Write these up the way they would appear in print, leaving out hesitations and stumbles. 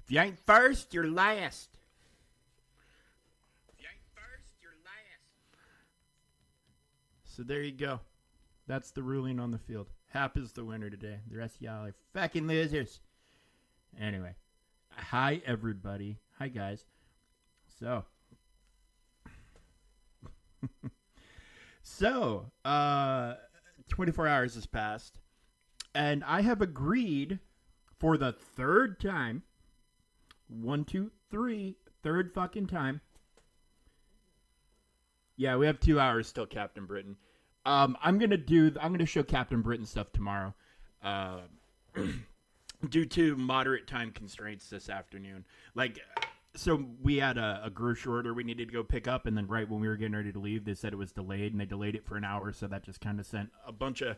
If you ain't first, you're last. If you ain't first, you're last. So there you go. That's the ruling on the field. Hap is the winner today. The rest of y'all are fucking losers. Anyway. Hi, everybody. Hi, guys. So. 24 hours has passed. And I have agreed for the third time. 1, 2, 3. Third fucking time. Yeah, we have 2 hours still, Captain Britain. I'm gonna show Captain Britain stuff tomorrow. Due to moderate time constraints this afternoon. So we had a grocery order we needed to go pick up, and then right when we were getting ready to leave, they said it was delayed, and they delayed it for an hour, so that just kind of sent a bunch of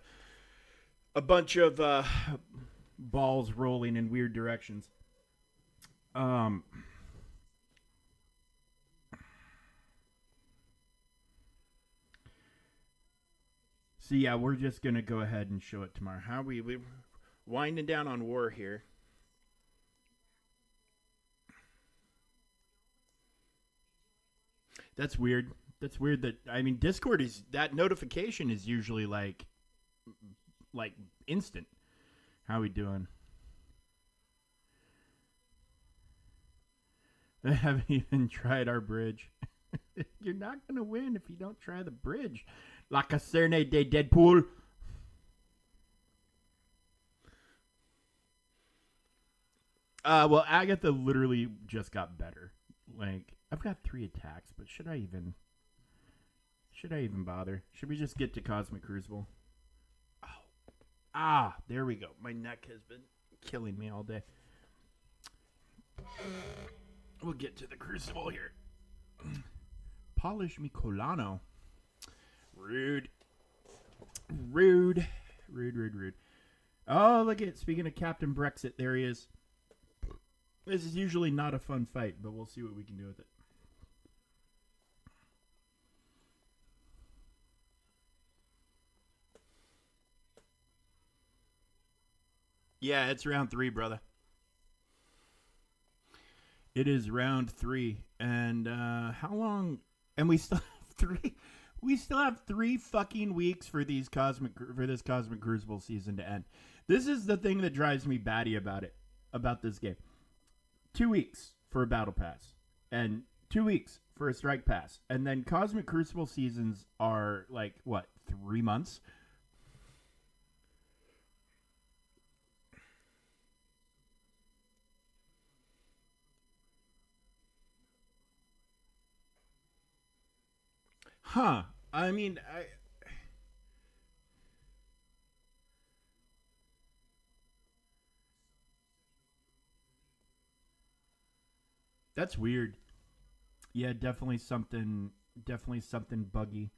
balls rolling in weird directions. So yeah, we're just gonna go ahead and show it tomorrow. How we winding down on war here. That's weird. That's weird that Discord is that notification is usually like instant. How we doing? They haven't even tried our bridge. You're not gonna win if you don't try the bridge. La Caserne de Deadpool. Well, Agatha literally just got better. I've got 3 attacks, but should I even bother? Should we just get to Cosmic Crucible? There we go. My neck has been killing me all day. We'll get to the Crucible here. Polish mi colano. Rude. Oh, look at, speaking of Captain Brexit, there he is. This is usually not a fun fight, but we'll see what we can do with it. Yeah, it's round 3, brother. It is round 3, and how long? And we still have 3. We still have 3 fucking weeks for this Cosmic Crucible season to end. This is the thing that drives me batty about this game. 2 weeks for a battle pass, and 2 weeks for a strike pass, and then Cosmic Crucible seasons are 3 months. Huh. That's weird. Yeah, definitely something buggy.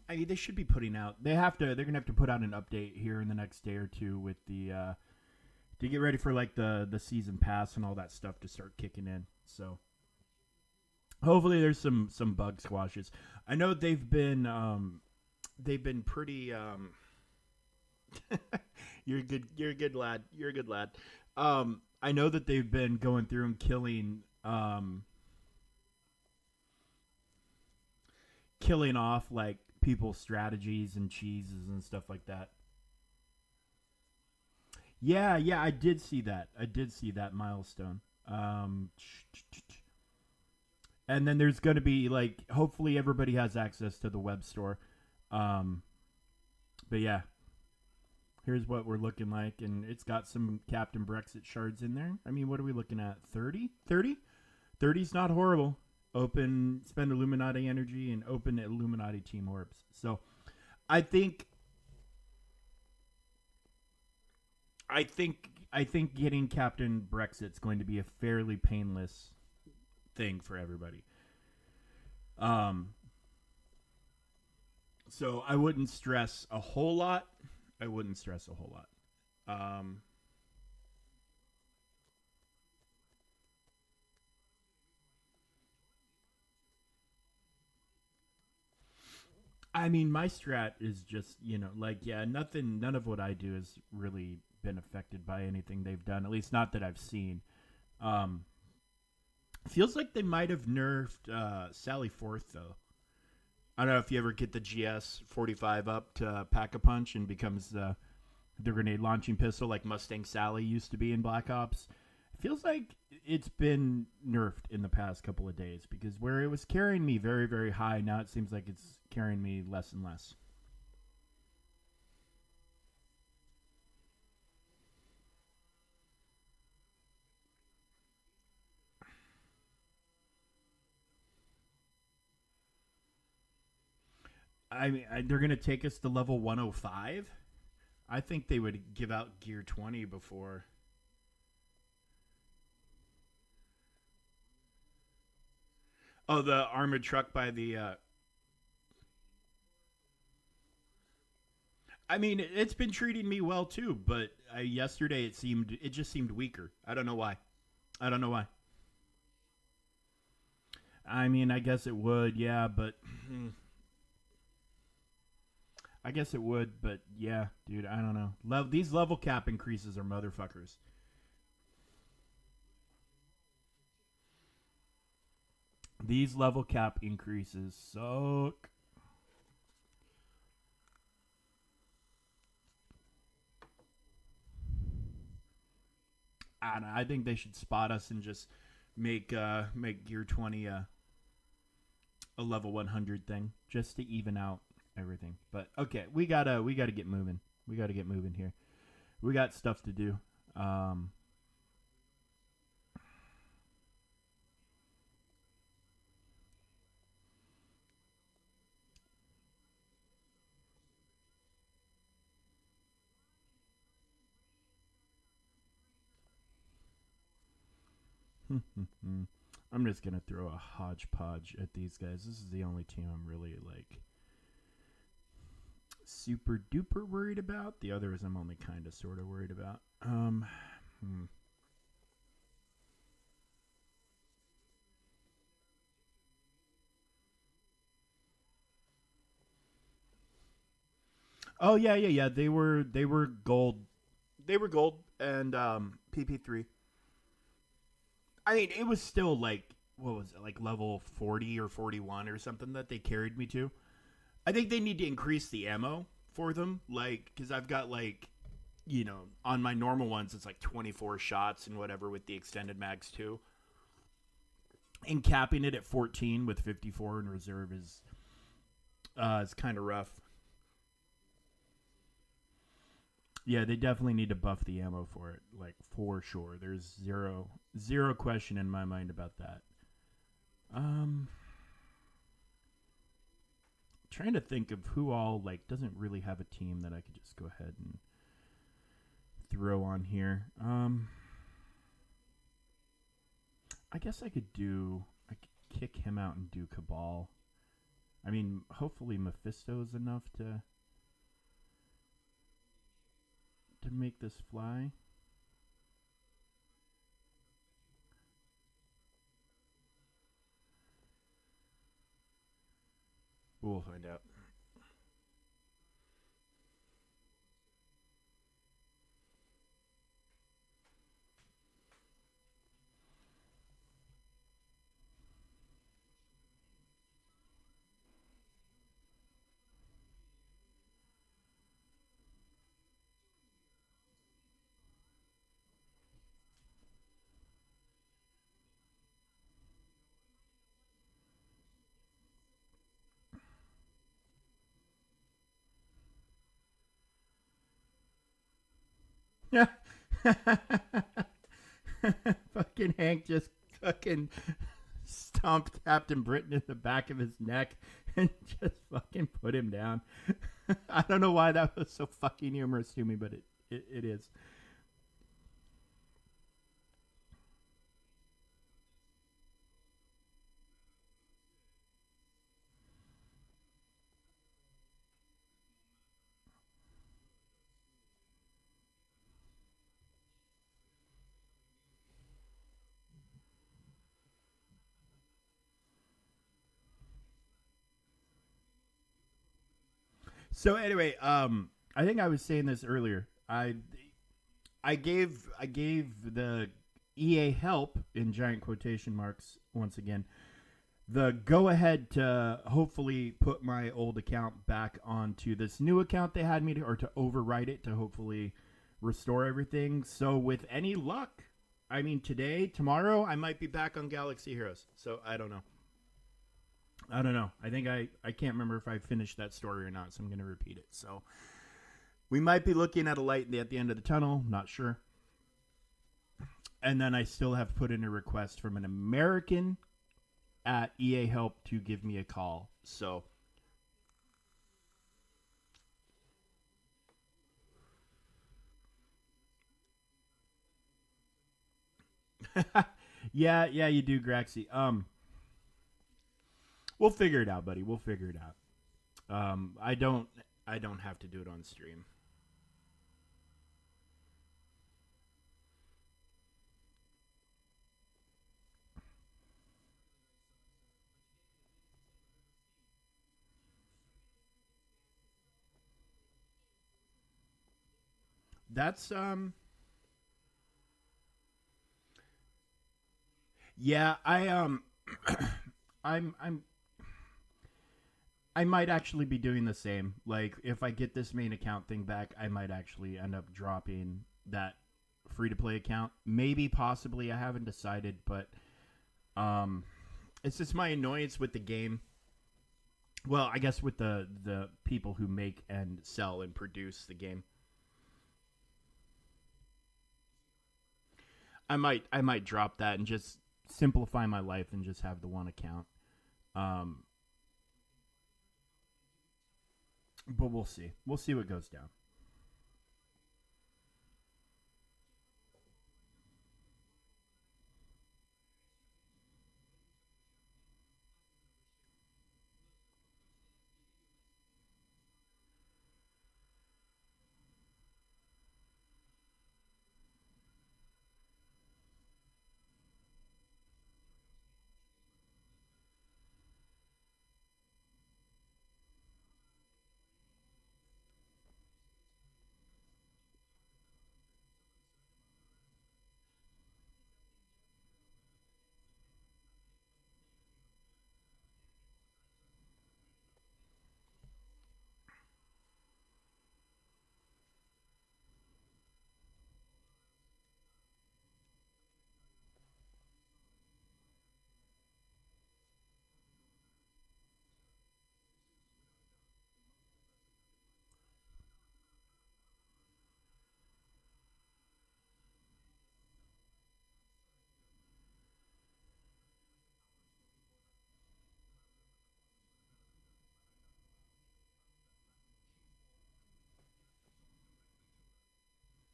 They should be putting out. They're gonna have to put out an update here in the next day or two with the to get ready for the season pass and all that stuff to start kicking in. So hopefully there's some bug squashes. I know they've been pretty You're a good lad. I know that they've been going through and killing off people's strategies and cheeses and stuff like that. Yeah, I did see that. Milestone. And then there's going to be hopefully everybody has access to the web store. But yeah. Here's what we're looking like, and it's got some Captain Brexit shards in there. What are we looking at? 30? 30? 30's not horrible. Spend Illuminati energy and open Illuminati team orbs. So I think getting Captain Brexit's going to be a fairly painless thing for everybody. So I wouldn't stress a whole lot. My strat is just, none of what I do has really been affected by anything they've done, at least not that I've seen. Um, Feels like they might have nerfed Sally Forth though. I don't know if you ever get the GS 45 up to pack a punch and becomes the grenade launching pistol like Mustang Sally used to be in Black Ops. It feels like it's been nerfed in the past couple of days because where it was carrying me very, very high, now it seems like it's carrying me less and less. I mean, they're going to take us to level 105. I think they would give out gear 20 before. Oh, the armored truck by the. I mean, it's been treating me well too, but yesterday it just seemed weaker. I don't know why. I don't know why. I mean, I guess it would, yeah, but I guess it would, but yeah, dude, I don't know. These level cap increases are motherfuckers. These level cap increases suck. I don't know, I think they should spot us and just make Gear 20 a level 100 thing just to even out everything. But okay, we gotta get moving. We gotta get moving here. We got stuff to do. I'm just gonna throw a hodgepodge at these guys. This is the only team I'm really like super duper worried about. The others I'm only kind of sort of worried about. Oh yeah. They were gold. They were gold and PP3. I mean, it was still like what was it, like level 40 or 41 or something that they carried me to. I think they need to increase the ammo for them, like because I've got like on my normal ones it's like 24 shots and whatever with the extended mags too, and capping it at 14 with 54 in reserve is kind of rough. Yeah, they definitely need to buff the ammo for it, like for sure. There's zero question in my mind about that. Um, Trying to think of who all like doesn't really have a team that I could just go ahead and throw on here. I guess I could kick him out and do Cabal. I mean, hopefully Mephisto's enough to make this fly. We'll find out. Fucking Hank just fucking stomped Captain Britain in the back of his neck and just fucking put him down. I don't know why that was so fucking humorous to me, but it is. So anyway, I think I was saying this earlier. I gave EA help, in giant quotation marks once again, the go ahead to hopefully put my old account back onto this new account they had me to, or to overwrite it to hopefully restore everything. So with any luck, I mean, today, tomorrow, I might be back on Galaxy Heroes. So I don't know. I think I can't remember if I finished that story or not, so I'm going to repeat it. So we might be looking at a light at the end of the tunnel. Not sure. And then I still have put in a request from an American at EA Help to give me a call. So yeah, you do, Graxy. We'll figure it out, buddy. We'll figure it out. I don't have to do it on stream. That's yeah, I'm I might actually be doing the same. Like, if I get this main account thing back, I might actually end up dropping that free to play account. Maybe, possibly, I haven't decided, but it's just my annoyance with the game. Well, I guess with the people who make and sell and produce the game. I might drop that and just simplify my life and just have the one account. Um, but we'll see. We'll see what goes down.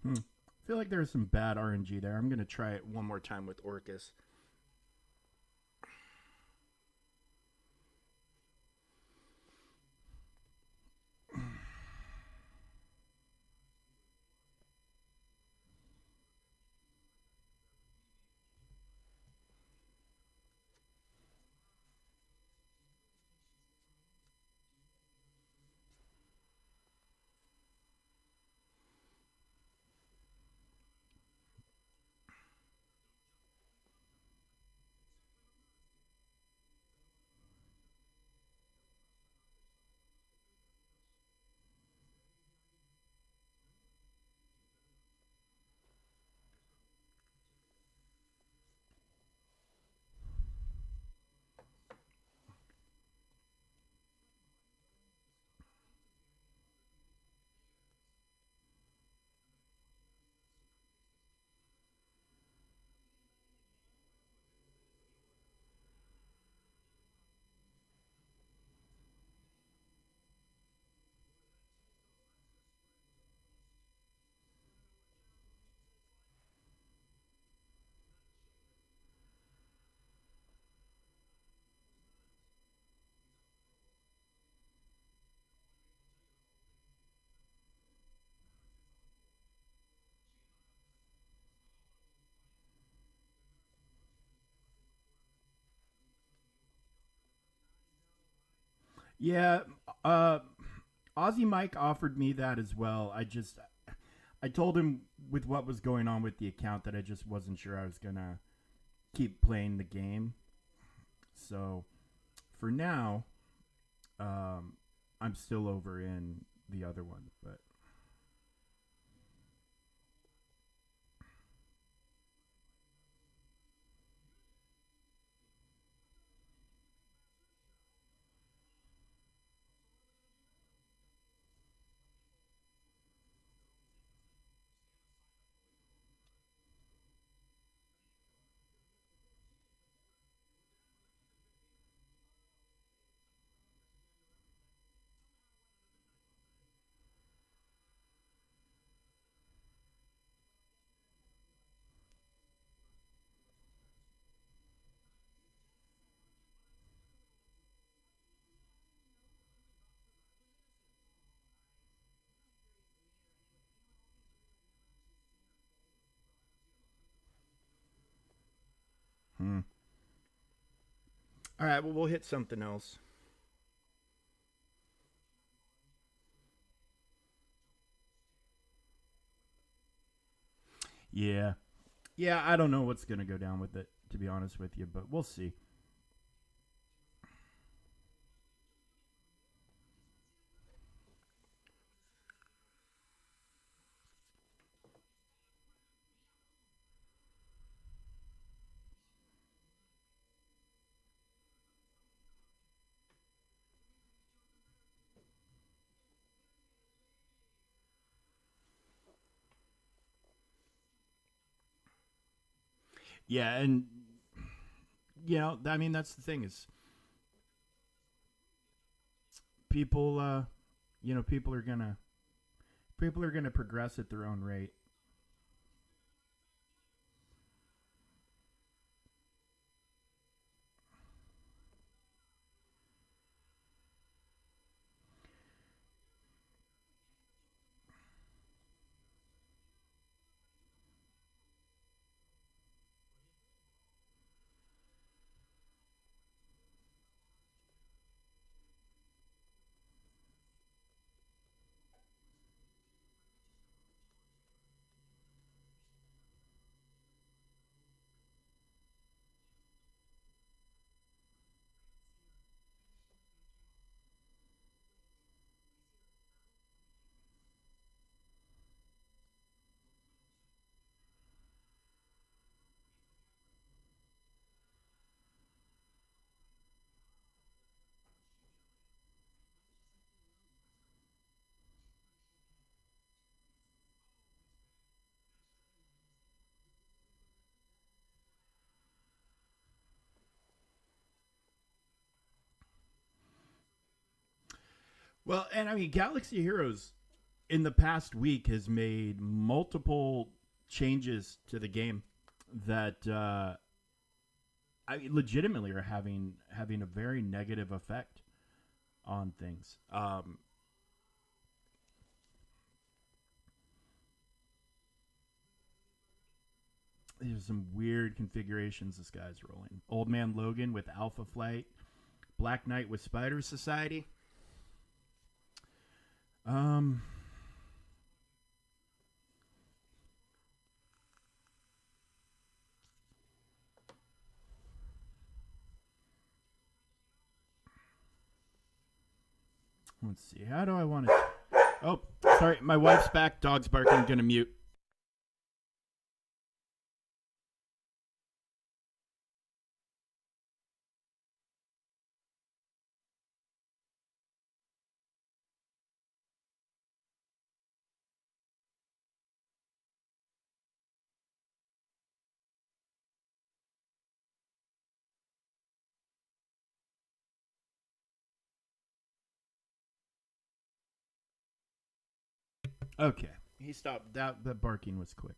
Hmm. I feel like there's some bad RNG there. I'm gonna try it one more time with Orcus. Yeah, uh, Aussie Mike offered me that as well. I just I told him with what was going on with the account that I just wasn't sure I was gonna keep playing the game. So for now, I'm still over in the other one, but hmm. All right. Well, we'll hit something else. Yeah, yeah. I don't know what's gonna go down with it, to be honest with you, but we'll see. Yeah, and I mean, that's the thing is people. People are gonna progress at their own rate. Well, and I mean, Galaxy Heroes in the past week has made multiple changes to the game that I mean, legitimately are having a very negative effect on things. There's some weird configurations this guy's rolling. Old Man Logan with Alpha Flight, Black Knight with Spider Society. Um, let's see. How do I want to? Oh, sorry, my wife's back. Dog's barking. Gonna mute. Okay, he stopped. That barking was quick.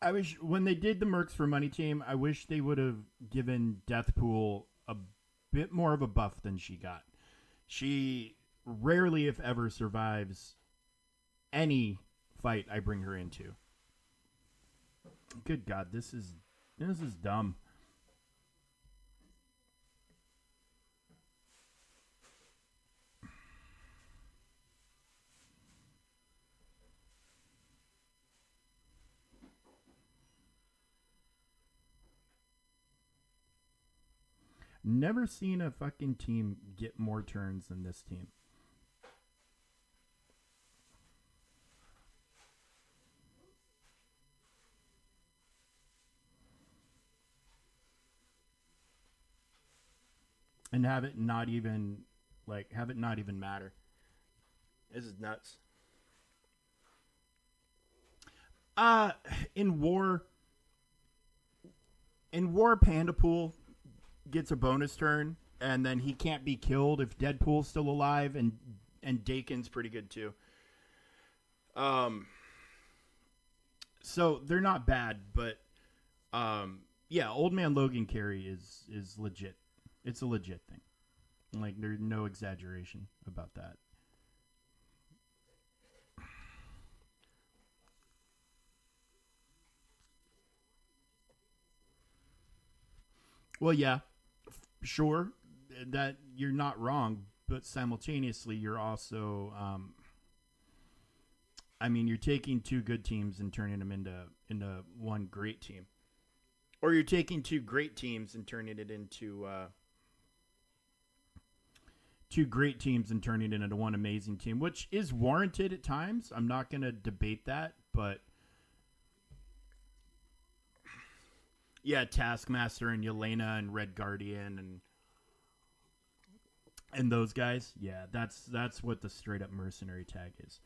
I wish when they did the Mercs for Money team, I wish they would have given Deathpool a bit more of a buff than she got. She rarely, if ever, survives any fight I bring her into. Good God, this is dumb. Never seen a fucking team get more turns than this team. And have it not even matter. This is nuts. Uh in war Panda Pool gets a bonus turn, and then he can't be killed if Deadpool's still alive, and Dakin's pretty good too. So they're not bad, but yeah, Old Man Logan carry is legit. It's a legit thing. Like, there's no exaggeration about that. Well, yeah, sure, that you're not wrong, but simultaneously, you're also, I mean, you're taking two good teams and turning them into one great team, or you're taking two great teams and turning it into two great teams and turning it into one amazing team, which is warranted at times. I'm not going to debate that, but yeah, Taskmaster and Yelena and Red Guardian and those guys. Yeah, that's what the straight up mercenary tag is.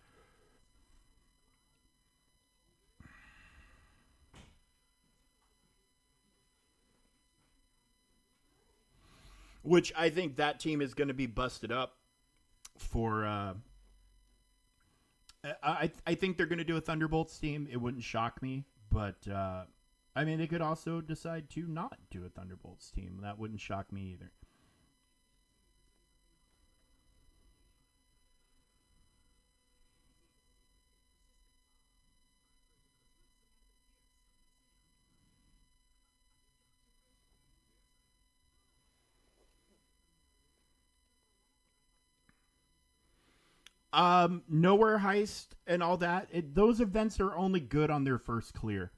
Which I think that team is going to be busted up for. I think they're going to do a Thunderbolts team. It wouldn't shock me, but I mean, they could also decide to not do a Thunderbolts team. That wouldn't shock me either. Nowhere heist and all that. Those events are only good on their first clear.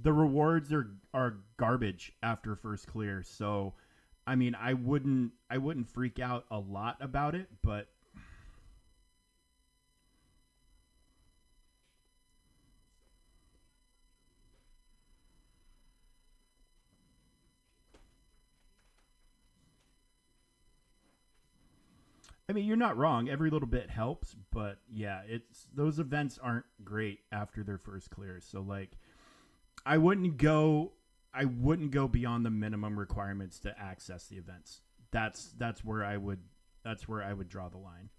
The rewards are garbage after first clear. So, I mean, I wouldn't freak out a lot about it, but I mean, you're not wrong. Every little bit helps, but yeah, it's those events aren't great after their first clear. So like, I wouldn't go I wouldn't go beyond the minimum requirements to access the events. That's where I would draw the line.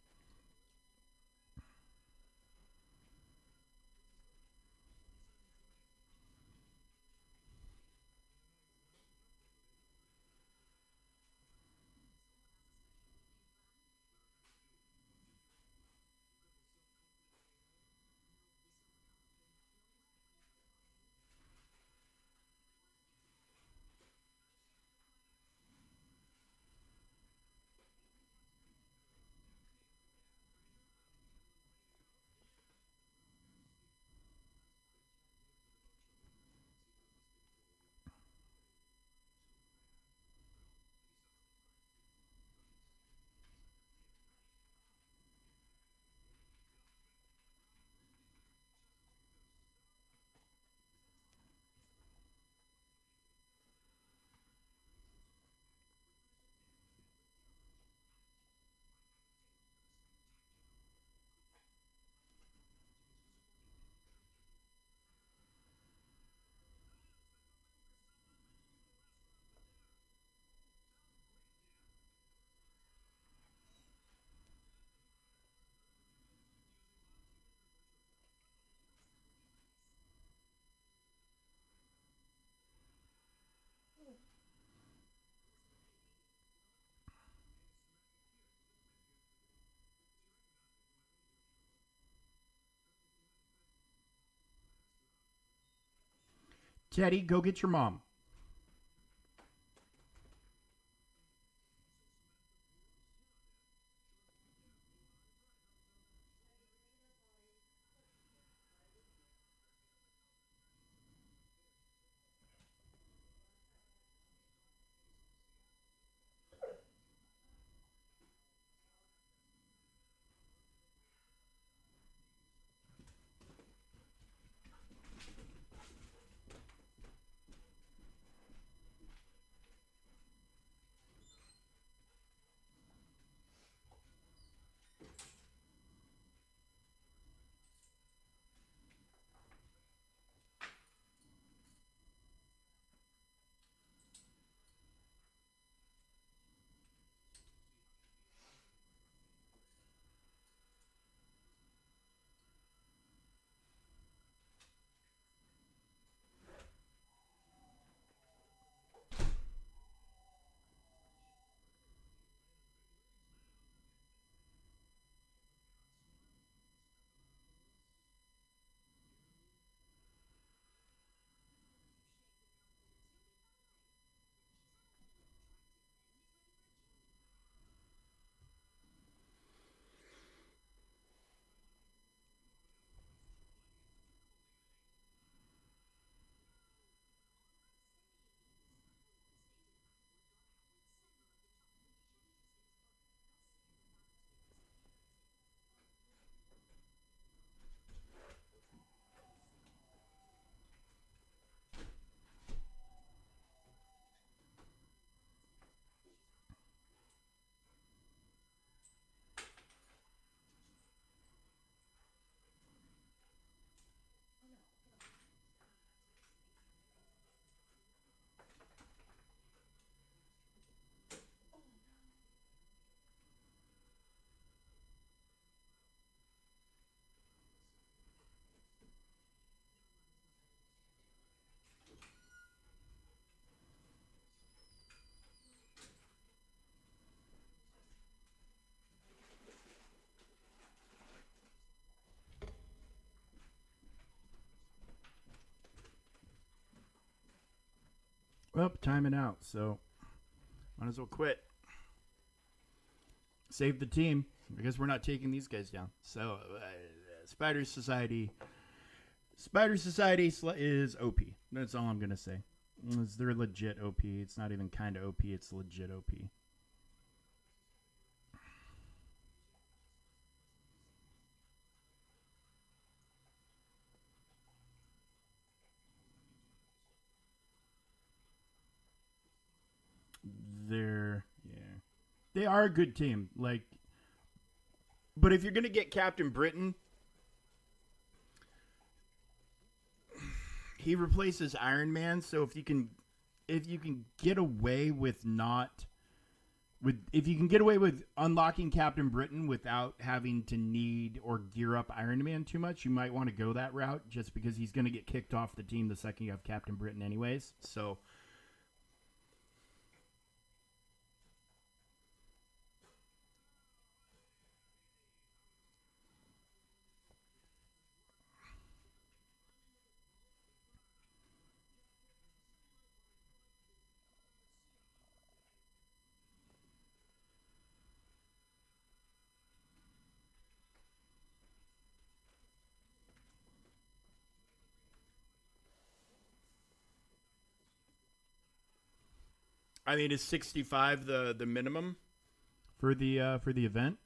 Teddy, go get your mom. Well, timing out, so might as well quit. Save the team. I guess we're not taking these guys down. So, Spider Society is OP. That's all I'm gonna say. They're legit OP. It's not even kind of OP. It's legit OP. They are a good team. Like, but if you're gonna get Captain Britain, he replaces Iron Man. So if you can get away with if you can get away with unlocking Captain Britain without having to need or gear up Iron Man too much, you might want to go that route just because he's going to get kicked off the team the second you have Captain Britain anyways. So I mean, is 65 the minimum for the event?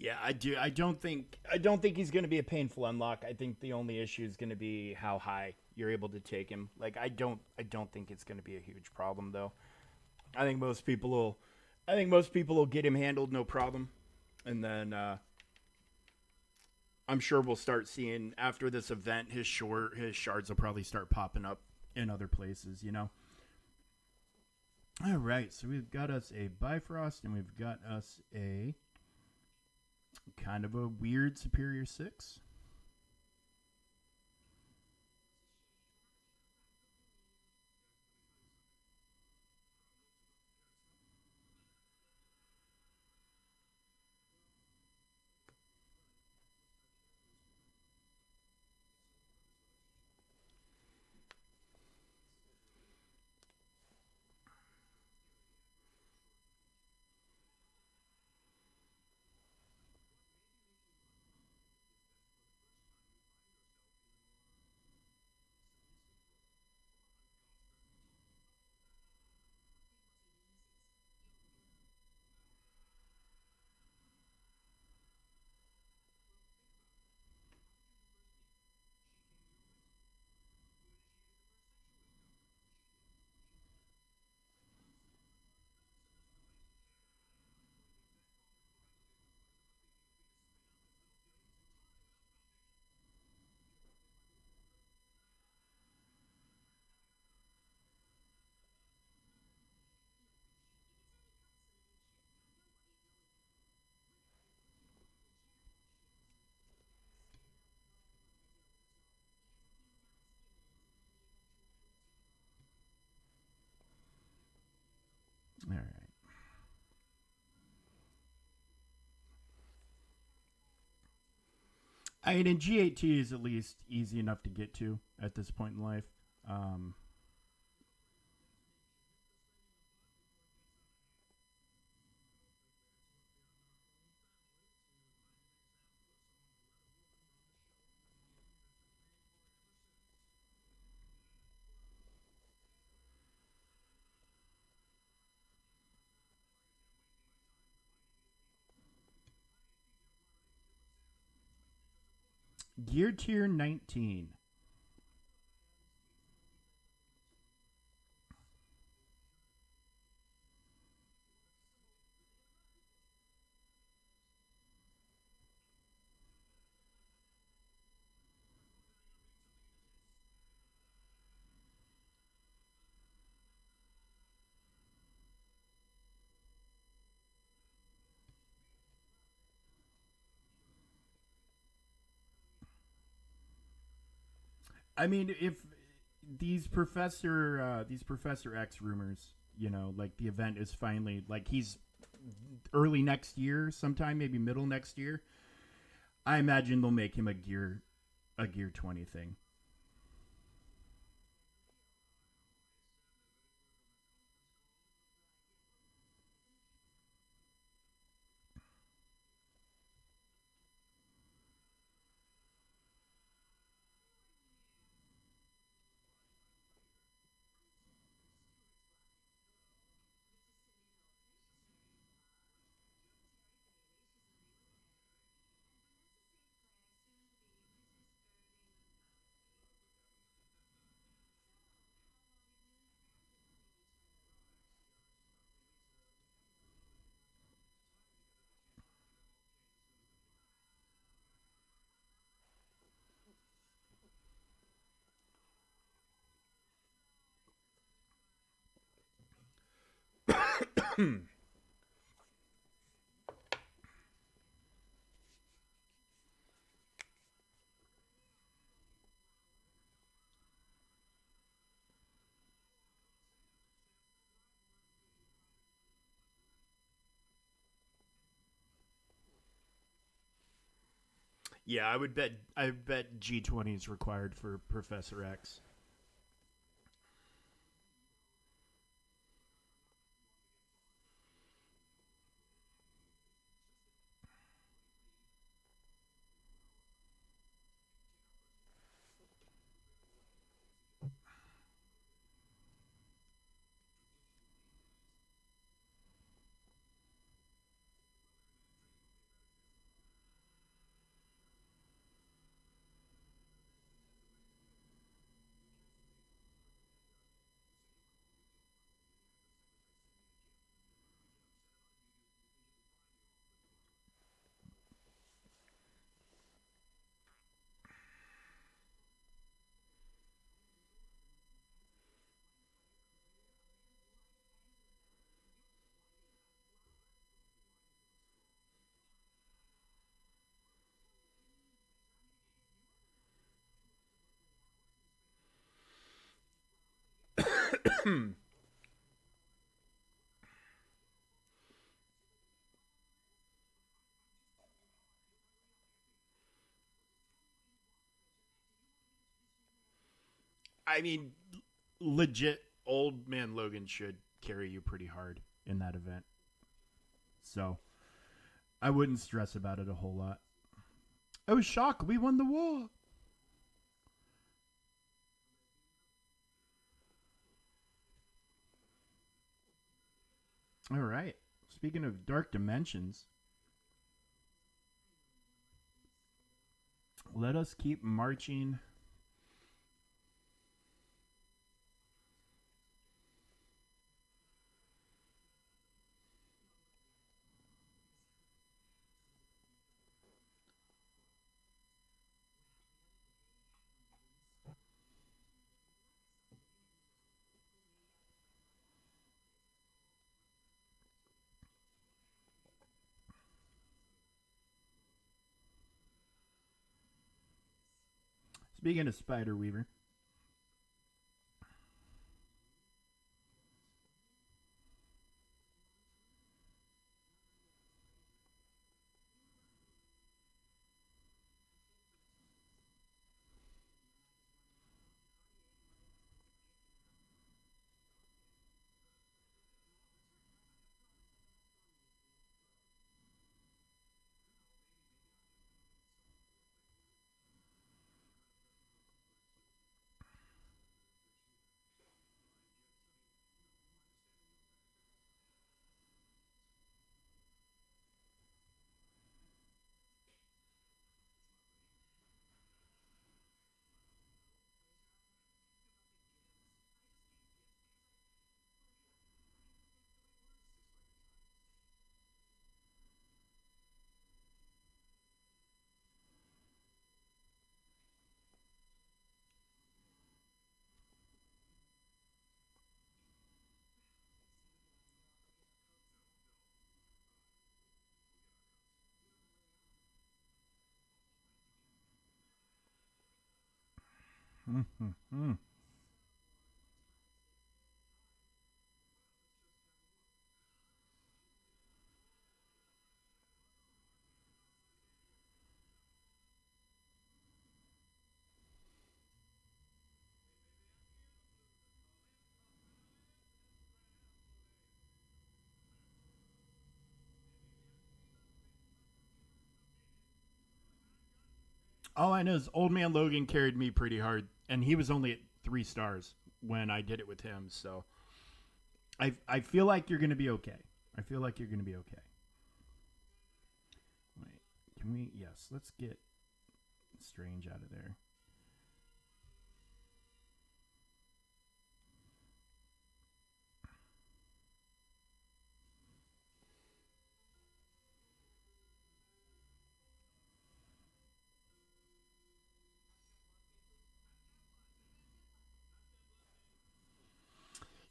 Yeah, I do. I don't think he's going to be a painful unlock. I think the only issue is going to be how high you're able to take him. Like I don't think it's going to be a huge problem though. I think most people will I think most people will get him handled no problem. And then I'm sure we'll start seeing after this event his shards will probably start popping up in other places, you know. All right, so we've got us a Bifrost and we've got us a kind of a weird Superior 6. All right. I mean, in G8T is at least easy enough to get to at this point in life. Um, Gear Tier 19. I mean, if these Professor X rumors, you know, like the event is finally like he's early next year, sometime maybe middle next year. I imagine they'll make him a gear 20 thing. Yeah, I bet G20 is required for Professor X. I mean, legit, old man Logan should carry you pretty hard in that event. So I wouldn't stress about it a whole lot. Oh, shock! We won the war. All right. Speaking of Dark Dimensions, let us keep marching. Speaking of Spider Weaver, all I know is Old Man Logan carried me pretty hard, and he was only at 3 stars when I did it with him. So I feel like you're gonna be okay. I feel like you're gonna be okay. Wait, can we? Yes, let's get Strange out of there.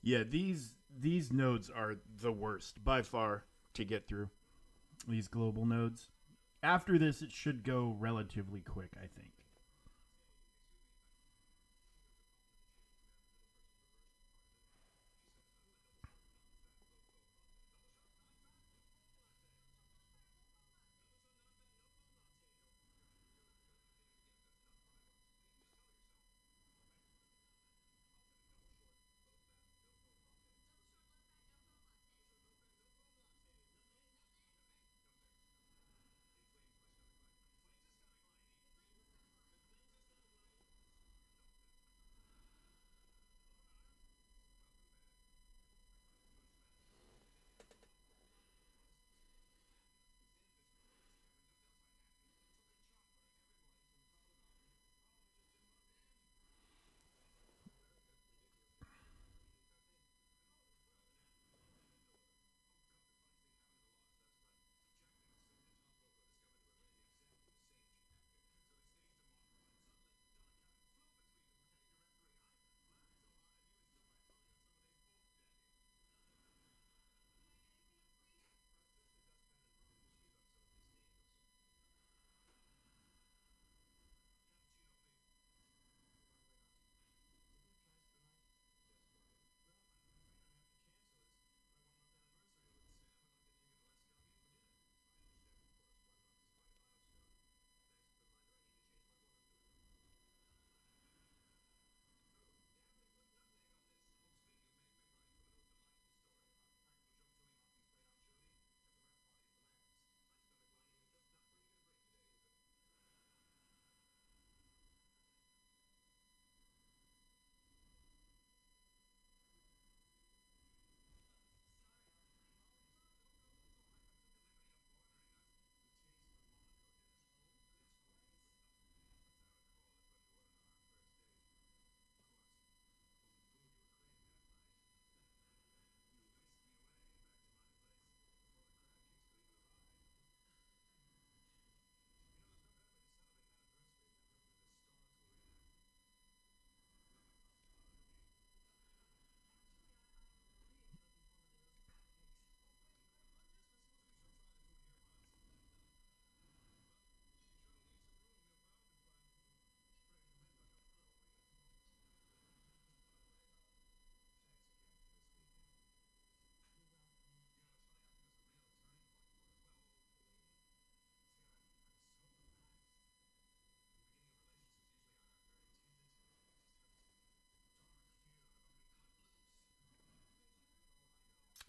Yeah, these nodes are the worst by far to get through. These global nodes. After this, it should go relatively quick, I think.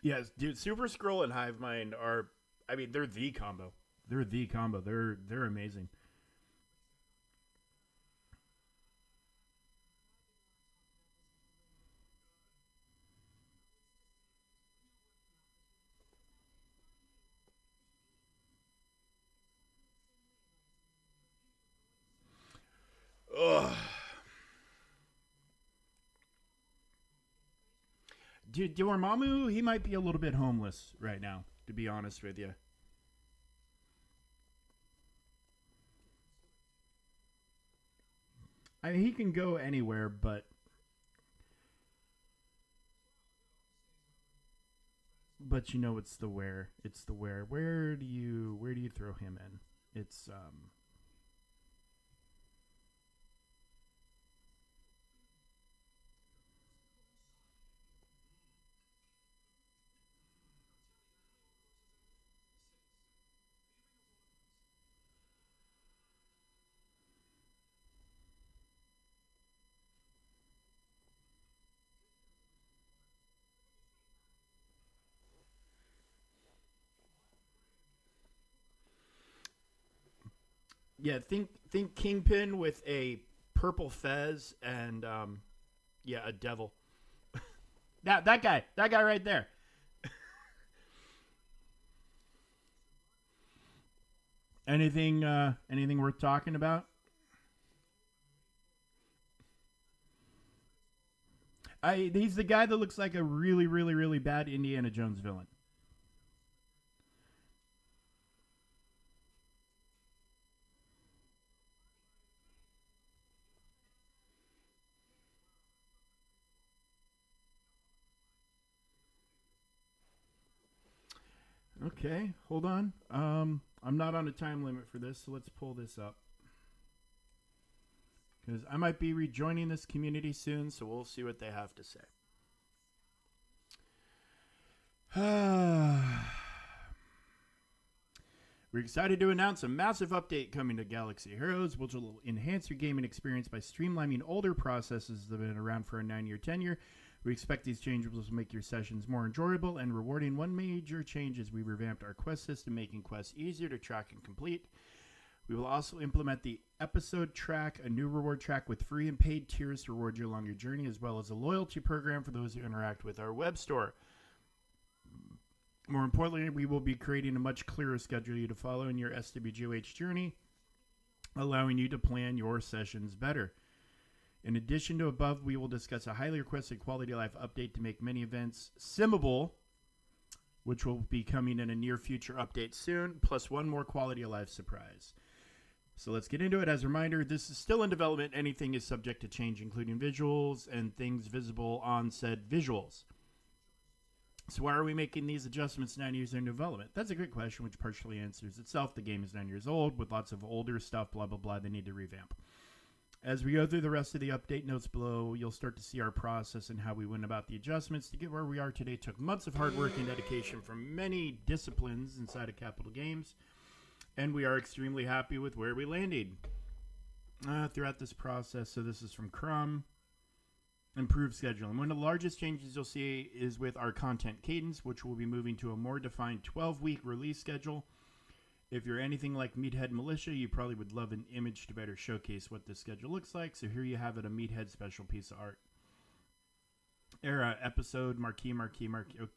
Yes, dude. Super Scroll and Hive Mind are. I mean, they're the combo. They're the combo. They're amazing. Ugh. Dude, Dormammu, he might be a little bit homeless right now, to be honest with you. I mean, he can go anywhere, but you know it's the where. It's the where. Where do you throw him in? It's yeah, think Kingpin with a purple fez and yeah, a devil. That guy right there. Anything worth talking about? He's the guy that looks like a really really really bad Indiana Jones villain. Okay, hold on. I'm not on a time limit for this, so let's pull this up because I might be rejoining this community soon, so we'll see what they have to say. We're excited to announce a massive update coming to Galaxy Heroes, which will enhance your gaming experience by streamlining older processes that have been around for a 9-year tenure. We expect these changes will make your sessions more enjoyable and rewarding. One major change is we revamped our quest system, making quests easier to track and complete. We will also implement the episode track, a new reward track with free and paid tiers to reward you along your journey, as well as a loyalty program for those who interact with our web store. More importantly, we will be creating a much clearer schedule you to follow in your SWGOH journey, allowing you to plan your sessions better. In addition to above, we will discuss a highly requested quality of life update to make many events simmable, which will be coming in a near future update soon, plus one more quality of life surprise. So let's get into it. As a reminder, this is still in development. Anything is subject to change, including visuals and things visible on said visuals. So why are we making these adjustments 9 years into development? That's a great question, which partially answers itself. The game is 9 years old with lots of older stuff, blah, blah, blah. They need to revamp. As we go through the rest of the update notes below, you'll start to see our process and how we went about the adjustments to get where we are today. Took months of hard work and dedication from many disciplines inside of Capital Games, and we are extremely happy with where we landed throughout this process. So this is from Crumb. Improved scheduling. One of the largest changes you'll see is with our content cadence, which will be moving to a more defined 12-week release schedule. If you're anything like Meathead Militia, you probably would love an image to better showcase what this schedule looks like. So here you have it, a Meathead special piece of art. Era, episode, marquee. Okay.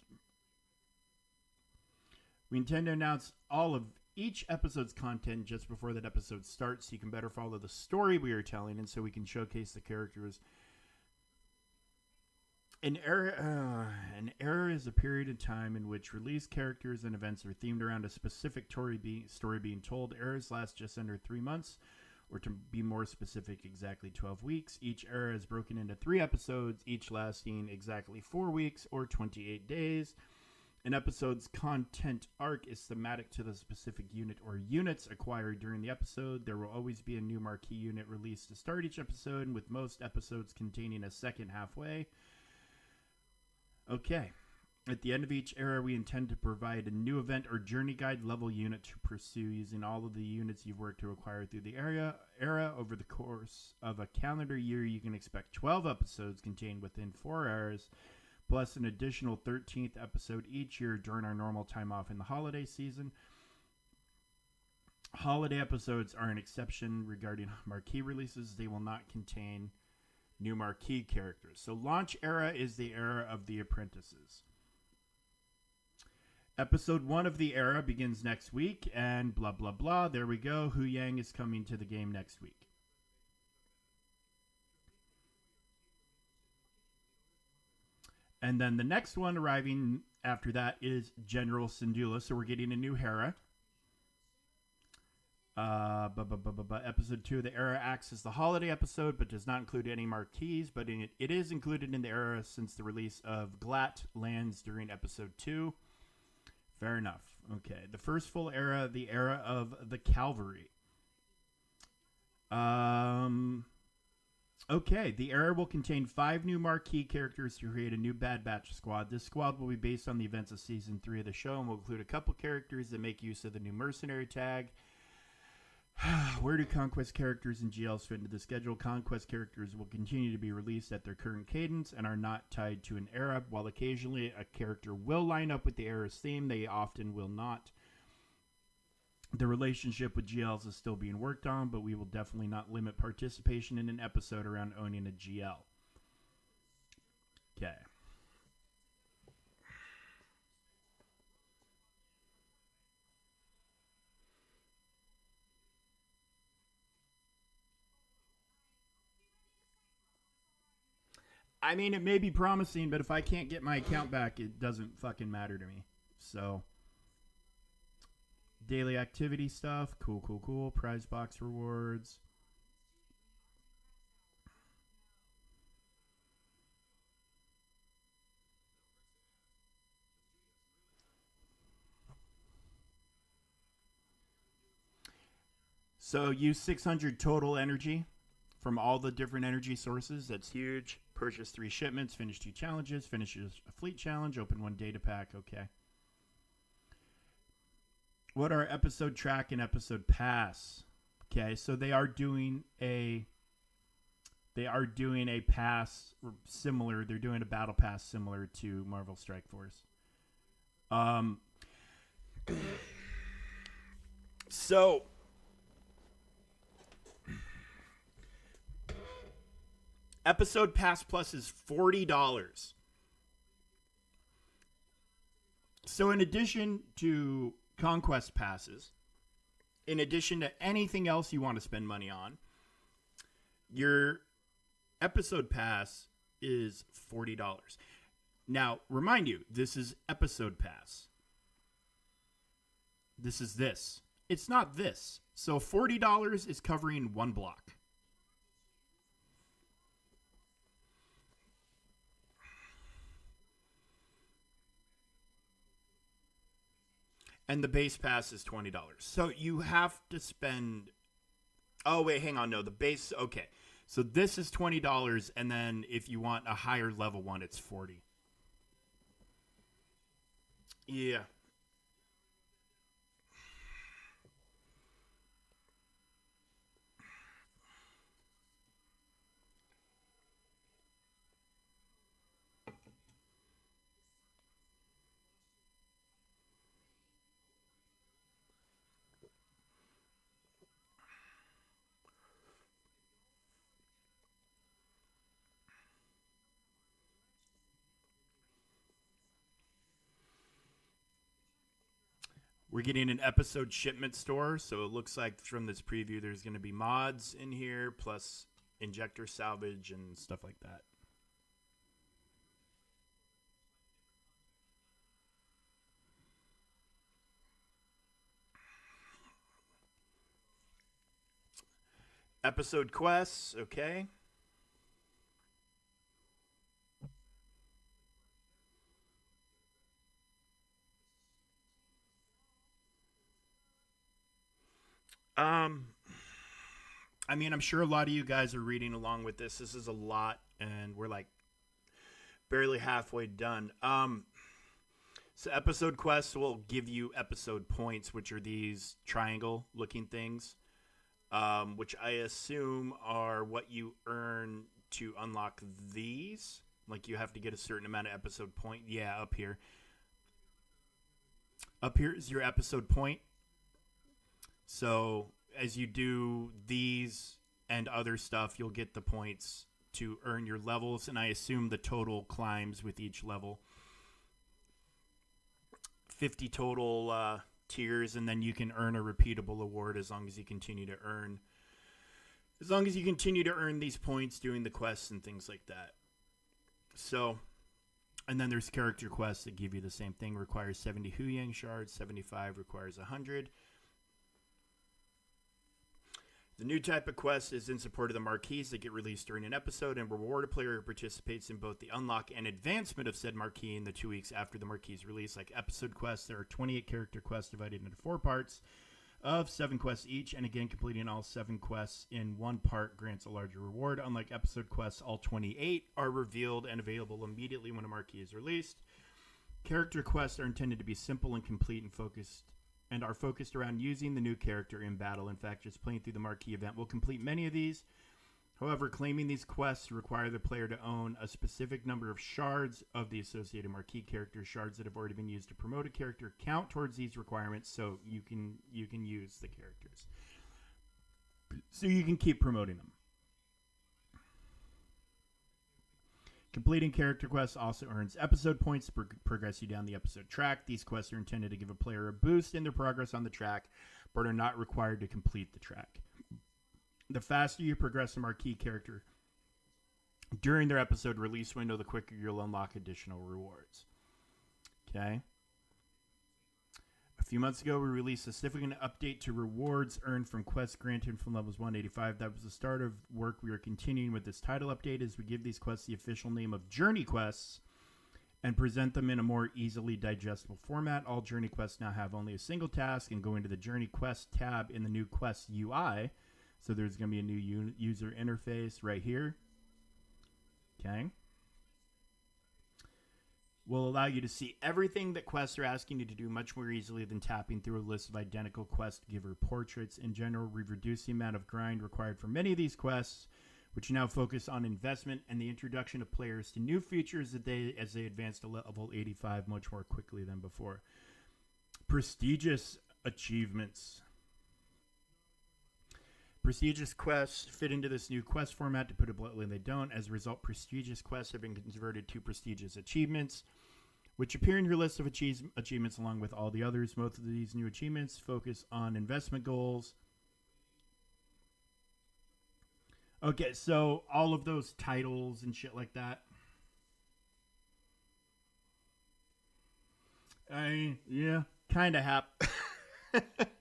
We intend to announce all of each episode's content just before that episode starts so you can better follow the story we are telling and so we can showcase the characters. An era is a period of time in which release characters and events are themed around a specific story being told. Eras last just under 3 months, or to be more specific, exactly 12 weeks. Each era is broken into 3 episodes, each lasting exactly 4 weeks or 28 days. An episode's content arc is thematic to the specific unit or units acquired during the episode. There will always be a new marquee unit released to start each episode, with most episodes containing a second halfway. Okay. At the end of each era, we intend to provide a new event or journey guide level unit to pursue using all of the units you've worked to acquire through the era. Over the course of a calendar year, you can expect 12 episodes contained within 4 eras, plus an additional 13th episode each year during our normal time off in the holiday season. Holiday episodes are an exception regarding marquee releases. They will not contain new marquee characters. So launch era is the era of the apprentices. Episode 1 of the era begins next week, and blah, blah, blah. There we go. Hu Yang is coming to the game next week. And then the next one arriving after that is General Syndulla. So we're getting a new Hera. Episode 2 of the era acts as the holiday episode, but does not include any marquees. But it is included in the era since the release of Glatt lands during episode 2. Fair enough. Okay. The first full era, the era of the Cavalry. Okay. The era will contain 5 new marquee characters to create a new Bad Batch squad. This squad will be based on the events of Season 3 of the show and will include a couple characters that make use of the new mercenary tag. Where do Conquest characters and GLs fit into the schedule? Conquest characters will continue to be released at their current cadence and are not tied to an era. While occasionally a character will line up with the era's theme, they often will not. The relationship with GLs is still being worked on, but we will definitely not limit participation in an episode around owning a GL. Okay. I mean, it may be promising, but if I can't get my account back, it doesn't fucking matter to me. So, daily activity stuff. Cool. Prize box rewards. So, use 600 total energy from all the different energy sources. That's huge. Purchase 3 shipments, finish 2 challenges, finish a fleet challenge, open 1 data pack. Okay. What are episode track and episode pass? Okay, so they are doing a pass similar. They're doing a battle pass similar to Marvel Strike Force. So Episode Pass Plus is $40. So in addition to Conquest Passes, in addition to anything else you want to spend money on, your Episode Pass is $40. Now, remind you, this is Episode Pass. This is this. It's not this. So $40 is covering 1 block. And the base pass is $20. So you have to spend... Oh, wait, hang on. No, the base... Okay. So this is $20, and then if you want a higher level one, it's $40. Yeah. We're getting an episode shipment store, so it looks like from this preview there's going to be mods in here, plus injector salvage and stuff like that. Episode quests, okay. I mean, I'm sure a lot of you guys are reading along with this. This is a lot, and we're like barely halfway done. So episode quests will give you episode points, which are these triangle-looking things, which I assume are what you earn to unlock these. Like you have to get a certain amount of episode point. Yeah, up here. Up here is your episode point. So as you do these and other stuff, you'll get the points to earn your levels. And I assume the total climbs with each level. 50 total tiers, and then you can earn a repeatable award as long as you continue to earn. As long as you continue to earn these points doing the quests and things like that. So, and then there's character quests that give you the same thing. Requires 70 Huyang shards. 75 requires 100. The new type of quest is in support of the marquees that get released during an episode and reward a player who participates in both the unlock and advancement of said marquee in the 2 weeks after the marquee's release. Like episode quests, there are 28 character quests divided into 4 parts of 7 quests each, and again, completing all 7 quests in one part grants a larger reward. Unlike episode quests, all 28 are revealed and available immediately when a marquee is released. Character quests are intended to be simple and complete and are focused around using the new character in battle. In fact, just playing through the marquee event will complete many of these. However, claiming these quests require the player to own a specific number of shards of the associated marquee character. Shards that have already been used to promote a character count towards these requirements, so you can use the characters. So you can keep promoting them. Completing character quests also earns episode points to progress you down the episode track. These quests are intended to give a player a boost in their progress on the track, but are not required to complete the track. The faster you progress a marquee character during their episode release window, the quicker you'll unlock additional rewards. Okay. A few months ago, we released a significant update to rewards earned from quests granted from levels 185. That was the start of work we are continuing with this title update as we give these quests the official name of Journey Quests and present them in a more easily digestible format. All Journey Quests now have only a single task and go into the Journey Quest tab in the new Quest UI. So there's going to be a new user interface right here. Okay. Will allow you to see everything that quests are asking you to do much more easily than tapping through a list of identical quest giver portraits. In general, we've reduced the amount of grind required for many of these quests, which now focus on investment and the introduction of players to new features as they advance to level 85 much more quickly than before. Prestigious achievements. Prestigious quests fit into this new quest format. To put it bluntly, they don't. As a result, prestigious quests have been converted to prestigious achievements, which appear in your list of achievements along with all the others. Most of these new achievements focus on investment goals. Okay, so all of those titles and shit like that. Yeah, kind of happy.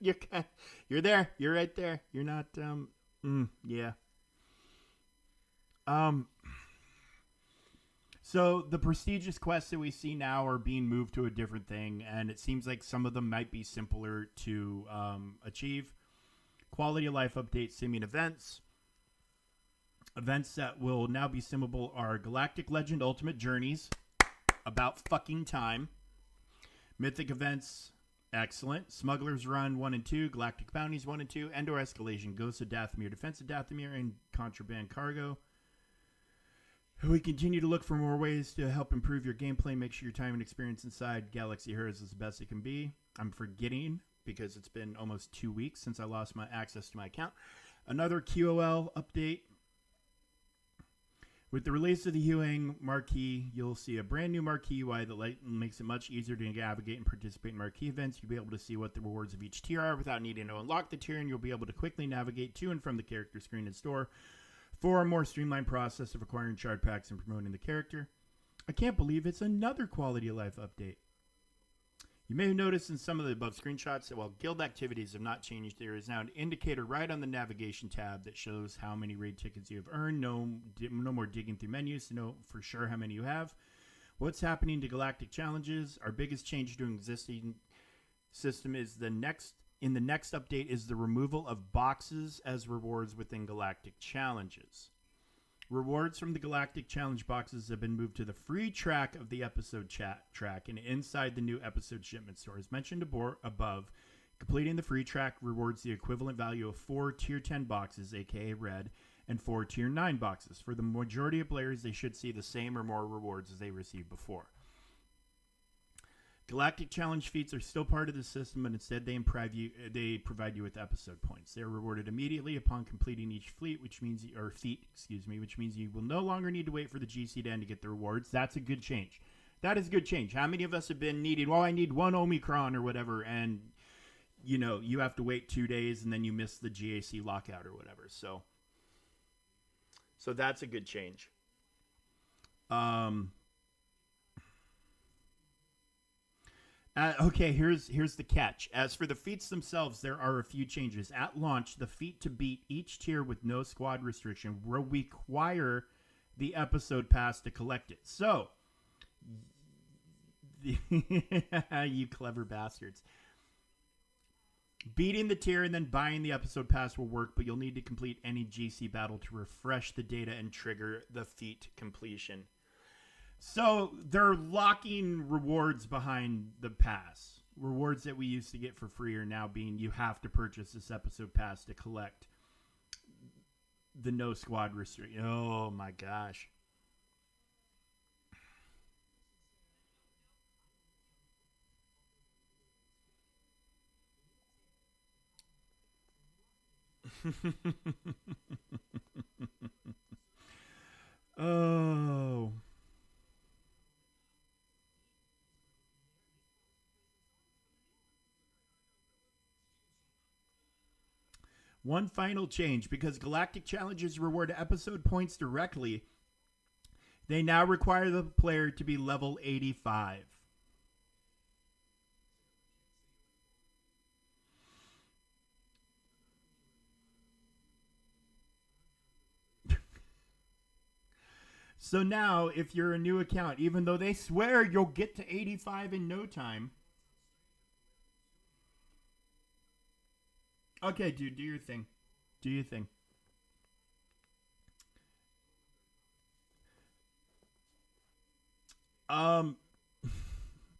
You're there. You're right there. You're not. Yeah. So the prestigious quests that we see now are being moved to a different thing, and it seems like some of them might be simpler to achieve. Quality of life updates, simming events. Events that will now be simmable are Galactic Legend Ultimate Journeys. About fucking time. Mythic events. Excellent. Smuggler's Run 1 and 2, Galactic Bounties 1 and 2, Endor Escalation, Ghosts of Dathomir, Defense of Dathomir, and Contraband Cargo. We continue to look for more ways to help improve your gameplay. Make sure your time and experience inside Galaxy Heroes is the best it can be. I'm forgetting, because it's been almost 2 weeks since I lost my access to my account. Another QOL update. With the release of the Huyang Marquee, you'll see a brand new Marquee UI that makes it much easier to navigate and participate in Marquee events. You'll be able to see what the rewards of each tier are without needing to unlock the tier, and you'll be able to quickly navigate to and from the character screen and store for a more streamlined process of acquiring shard packs and promoting the character. I can't believe it's another quality of life update. You may have noticed in some of the above screenshots that while guild activities have not changed, there is now an indicator right on the navigation tab that shows how many raid tickets you have earned. No more digging through menus to know for sure how many you have. What's happening to Galactic Challenges? Our biggest change to an existing system is the next update is the removal of boxes as rewards within Galactic Challenges. Rewards from the Galactic Challenge boxes have been moved to the free track of the episode track and inside the new episode shipment store. As mentioned above, completing the free track rewards the equivalent value of 4 tier 10 boxes, aka red, and 4 Tier 9 boxes. For the majority of players, they should see the same or more rewards as they received before. Galactic Challenge feats are still part of the system, but instead they provide you with episode points. They are rewarded immediately upon completing each feat, which means you will no longer need to wait for the GC to end to get the rewards. That's a good change. That is a good change. How many of us have been needing, I need 1 Omicron or whatever, and, you have to wait 2 days, and then you miss the GAC lockout or whatever. So that's a good change. Okay, here's the catch. As for the feats themselves, there are a few changes. At launch, the feat to beat each tier with no squad restriction will require the episode pass to collect it. So, you clever bastards. Beating the tier and then buying the episode pass will work, but you'll need to complete any GC battle to refresh the data and trigger the feat completion. So they're locking rewards behind the pass. Rewards that we used to get for free are now being, you have to purchase this episode pass to collect the no squad restriction. Oh my gosh. Oh. One final change, because Galactic Challenges reward episode points directly, they now require the player to be level 85. So now, if you're a new account, even though they swear you'll get to 85 in no time. Okay, dude, do your thing. Do your thing. Don't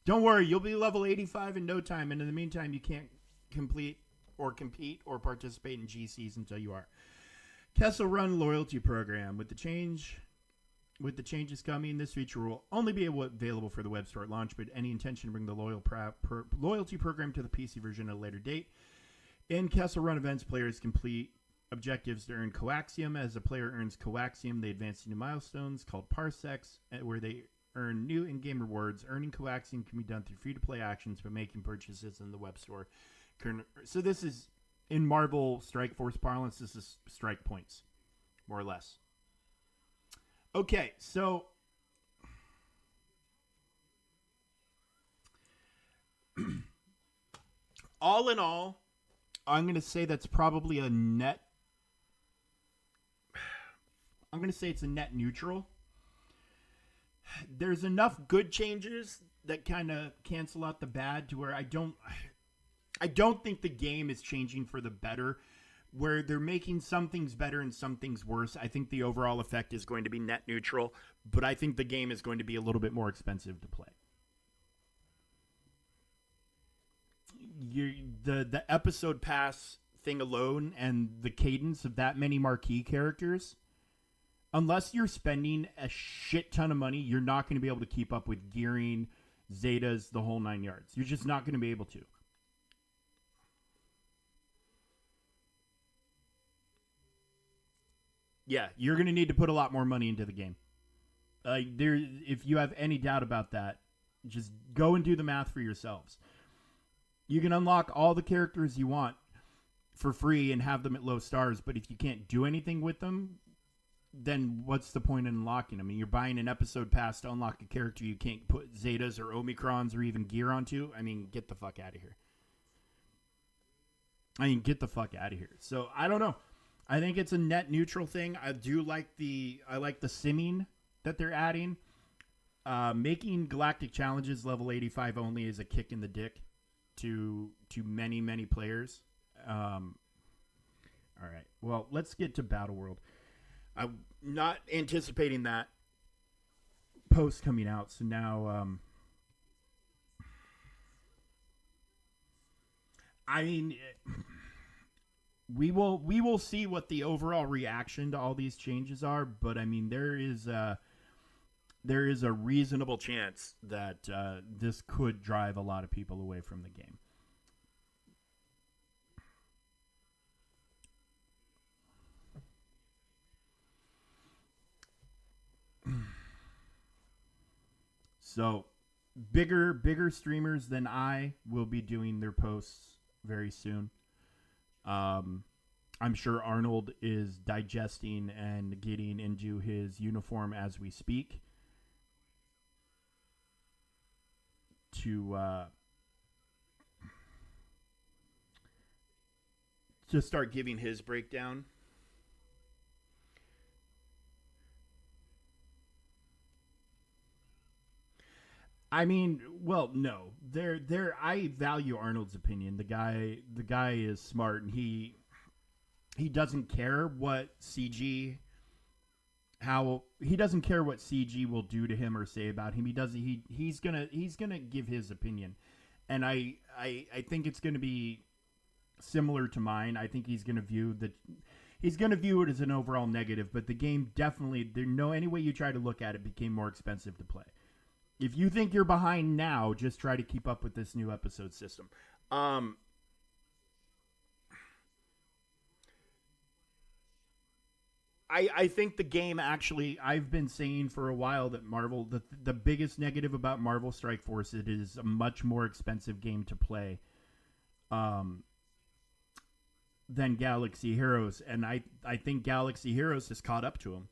worry, you'll be level 85 in no time, and in the meantime, you can't complete or compete or participate in GCs until you are. Kessel Run Loyalty Program. With the changes coming, this feature will only be available for the web store at launch, but any intention to bring the loyalty program to the PC version at a later date. In Kessel Run events, players complete objectives to earn coaxium. As a player earns coaxium, they advance to new milestones called parsecs, where they earn new in-game rewards. Earning coaxium can be done through free-to-play actions, but making purchases in the web store. So this is, in Marvel Strike Force parlance, this is strike points, more or less. Okay, so all in all, I'm going to say that's probably a net. I'm going to say it's a net neutral. There's enough good changes that kind of cancel out the bad to where I don't think the game is changing for the better. Where they're making some things better and some things worse. I think the overall effect is going to be net neutral, but I think the game is going to be a little bit more expensive to play. The episode pass thing alone and the cadence of that many marquee characters, unless you're spending a shit ton of money, you're not going to be able to keep up with gearing, Zetas, the whole 9 yards. You're just not going to be able to. Yeah, you're going to need to put a lot more money into the game. If you have any doubt about that, just go and do the math for yourselves. You can unlock all the characters you want for free and have them at low stars, but if you can't do anything with them, then what's the point in unlocking them? I mean, you're buying an episode pass to unlock a character you can't put Zetas or Omicrons or even gear onto. I mean, get the fuck out of here. So, I don't know. I think it's a net neutral thing. I like the simming that they're adding. Making Galactic Challenges level 85 only is a kick in the dick to many, many players. All right. Well, let's get to Battleworld. I'm not anticipating that post coming out, so now I mean, we will see what the overall reaction to all these changes are, but I mean there is a reasonable chance that this could drive a lot of people away from the game. So, bigger streamers than I will be doing their posts very soon. I'm sure Arnold is digesting and getting into his uniform as we speak to start giving his breakdown. I mean, well, no. I value Arnold's opinion. The guy is smart, and he doesn't care what CG he doesn't care what CG will do to him or say about him. He's gonna give his opinion. And I think it's gonna be similar to mine. I think he's gonna view it as an overall negative, but the game definitely, any way you try to look at it, became more expensive to play. If you think you're behind now, just try to keep up with this new episode system. I think the game actually, I've been saying for a while that the biggest negative about Marvel Strike Force, it is a much more expensive game to play than Galaxy Heroes. And I think Galaxy Heroes has caught up to him.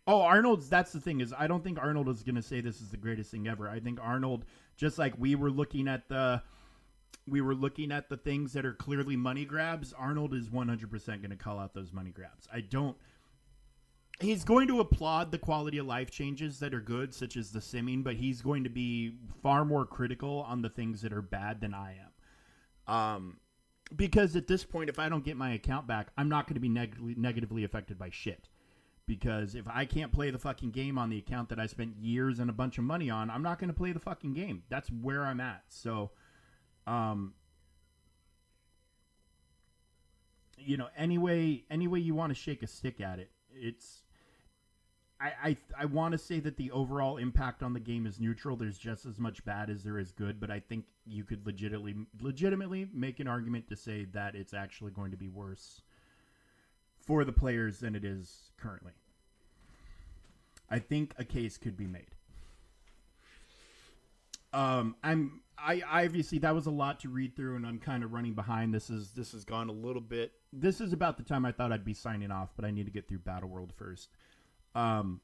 Oh, that's the thing, is I don't think Arnold is going to say this is the greatest thing ever. I think Arnold, just like we were looking at the things that are clearly money grabs, Arnold is 100% going to call out those money grabs. He's going to applaud the quality of life changes that are good, such as the simming, but he's going to be far more critical on the things that are bad than I am. Because at this point, if I don't get my account back, I'm not going to be negatively affected by shit. Because if I can't play the fucking game on the account that I spent years and a bunch of money on, I'm not going to play the fucking game. That's where I'm at. So, any way you want to shake a stick at it, I want to say that the overall impact on the game is neutral. There's just as much bad as there is good, but I think you could legitimately make an argument to say that it's actually going to be worse for the players than it is currently. I think a case could be made. I obviously, that was a lot to read through, and I'm kind of running behind. This has gone a little bit. This is about the time I thought I'd be signing off, but I need to get through Battleworld first. Because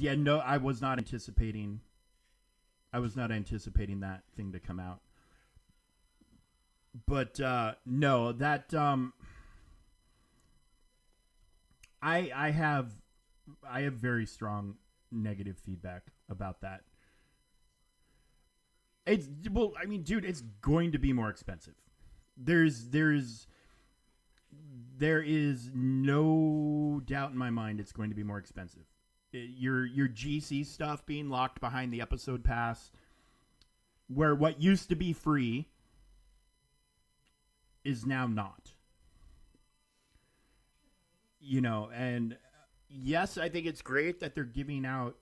I was not anticipating that thing to come out. But no, that I have very strong negative feedback about that. It's going to be more expensive. There is no doubt in my mind it's going to be more expensive. Your GC stuff being locked behind the episode pass, where what used to be free is now not. And yes, I think it's great that they're giving out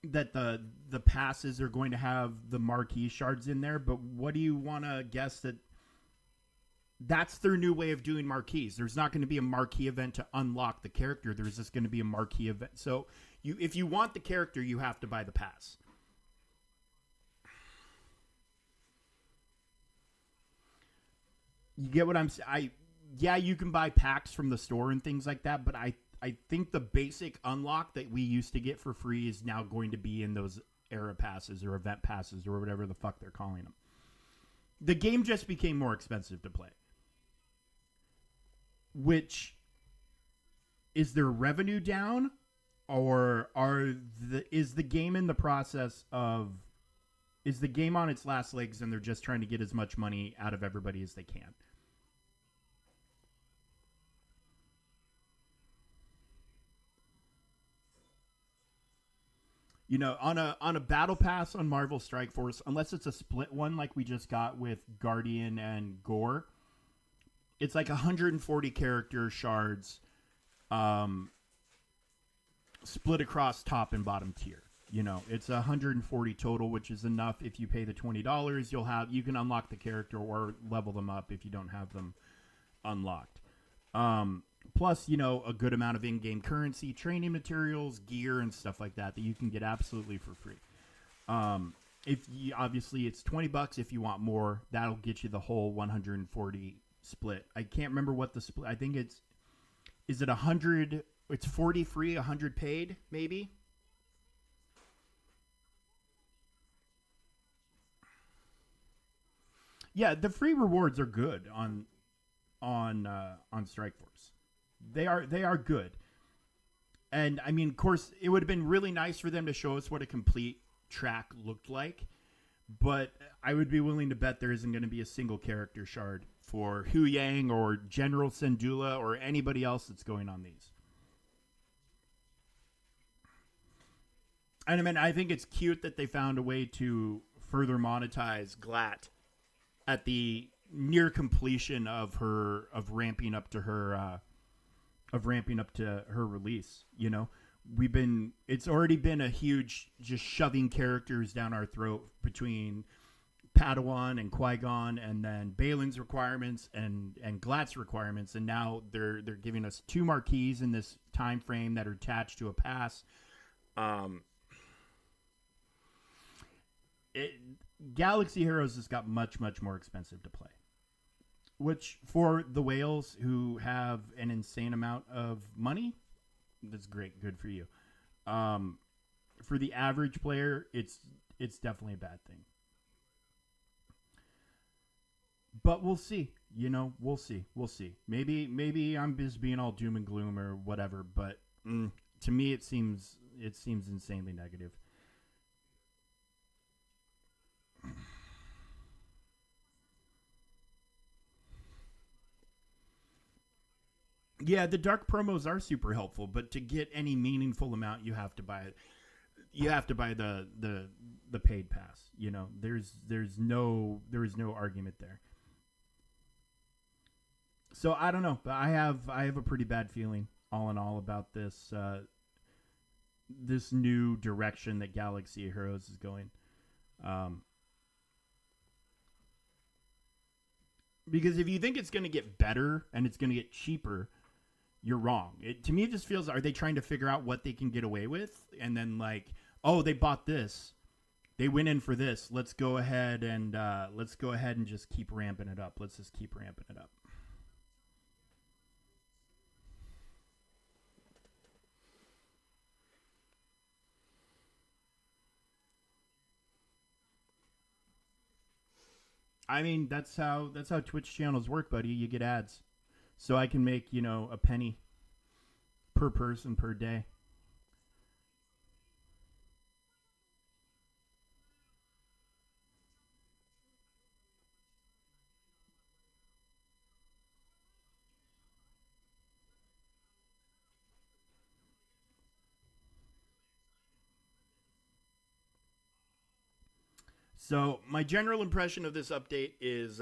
that the passes are going to have the marquee shards in there, but what do you want to guess that's their new way of doing marquees? There's not going to be a marquee event to unlock the character. There's just going to be a marquee event. So if you want the character, you have to buy the pass. You get what I'm saying? Yeah, you can buy packs from the store and things like that, but I think the basic unlock that we used to get for free is now going to be in those era passes or event passes or whatever the fuck they're calling them. The game just became more expensive to play. Which, is their revenue down, or is the game in the process of, is the game on its last legs and they're just trying to get as much money out of everybody as they can? On a battle pass on Marvel Strike Force, unless it's a split one like we just got with Guardian and Gore, it's like 140 character shards, split across top and bottom tier. It's 140 total, which is enough. If you pay the $20, you can unlock the character or level them up if you don't have them unlocked. Plus, a good amount of in-game currency, training materials, gear, and stuff like that you can get absolutely for free. Obviously it's $20 if you want more. That'll get you the whole 140 split. I can't remember what the split. I think is it 100? It's 40 free, 100 paid, maybe. Yeah, the free rewards are good on Strike Force. They are good. And I mean, of course, it would have been really nice for them to show us what a complete track looked like, but I would be willing to bet there isn't going to be a single character shard for Hu Yang or General Syndulla or anybody else that's going on these. And I mean, I think it's cute that they found a way to further monetize Glatt at the near completion of ramping up to her release. It's already been a huge just shoving characters down our throat between Padawan and Qui-Gon, and then Balin's requirements and Glatt's requirements, and now they're giving us 2 marquees in this time frame that are attached to a pass. Galaxy Heroes has got much, much more expensive to play. Which, for the whales who have an insane amount of money, that's great. Good for you. For the average player, it's definitely a bad thing. But we'll see. We'll see. Maybe I'm just being all doom and gloom or whatever. But to me, it seems insanely negative. Yeah, the dark promos are super helpful, but to get any meaningful amount, you have to buy it. You have to buy the paid pass. There's no argument there. So I don't know, but I have a pretty bad feeling all in all about this this new direction that Galaxy Heroes is going. Because if you think it's going to get better and it's going to get cheaper, you're wrong. To me, it just feels, are they trying to figure out what they can get away with? And then they bought this. They went in for this. Let's go ahead and just keep ramping it up. Let's just keep ramping it up. I mean, that's how Twitch channels work, buddy. You get ads. So I can make, a penny per person per day. So my general impression of this update is